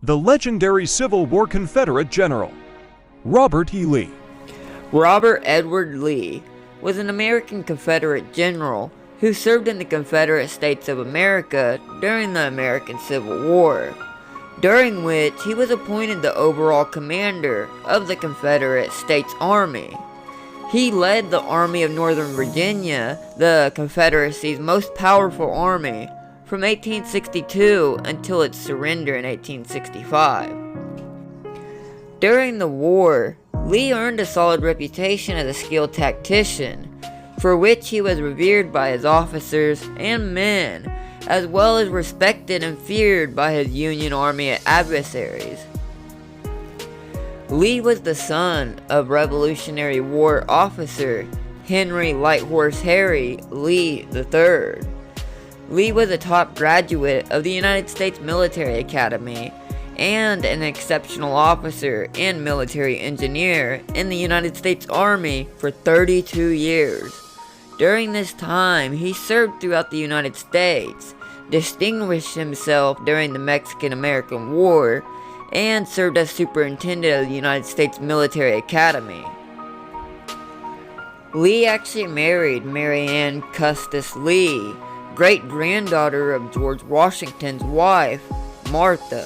The legendary Civil War Confederate general, Robert E. Lee. Robert Edward Lee was an American Confederate general who served in the Confederate States of America during the American Civil War, during which he was appointed the overall commander of the Confederate States Army. He led the Army of Northern Virginia, the Confederacy's most powerful army, from 1862 until its surrender in 1865. During the war, Lee earned a solid reputation as a skilled tactician, for which he was revered by his officers and men, as well as respected and feared by his Union Army adversaries. Lee was the son of Revolutionary War officer Henry Lighthorse Harry Lee III. Lee was a top graduate of the United States Military Academy and an exceptional officer and military engineer in the United States Army for 32 years. During this time, he served throughout the United States, distinguished himself during the Mexican-American War, and served as superintendent of the United States Military Academy. Lee actually married Mary Ann Custis Lee, great-granddaughter of George Washington's wife, Martha.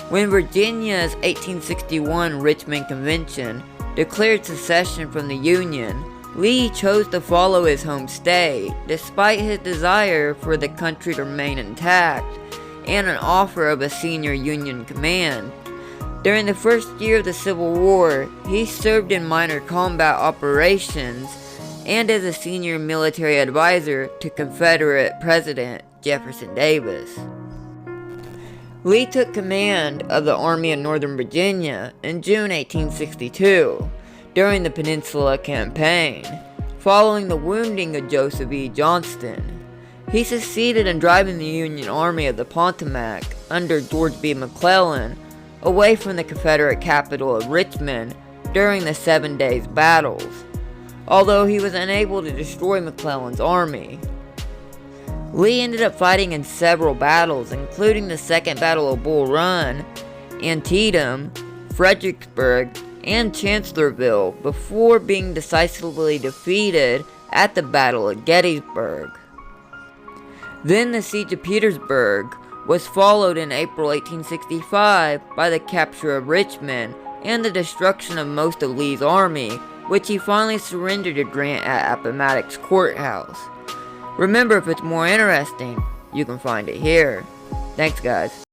When Virginia's 1861 Richmond Convention declared secession from the Union, Lee chose to follow his home state, despite his desire for the country to remain intact, and an offer of a senior Union command. During the first year of the Civil War, he served in minor combat operations and as a senior military advisor to Confederate President Jefferson Davis. Lee took command of the Army of Northern Virginia in June 1862 during the Peninsula Campaign, following the wounding of Joseph E. Johnston. He succeeded in driving the Union Army of the Potomac under George B. McClellan away from the Confederate capital of Richmond during the 7 Days Battles, although he was unable to destroy McClellan's army. Lee ended up fighting in several battles, including the Second Battle of Bull Run, Antietam, Fredericksburg, and Chancellorsville, before being decisively defeated at the Battle of Gettysburg. Then the Siege of Petersburg was followed in April 1865 by the capture of Richmond and the destruction of most of Lee's army, which he finally surrendered to Grant at Appomattox Courthouse. Remember, if it's more interesting, you can find it here. Thanks, guys.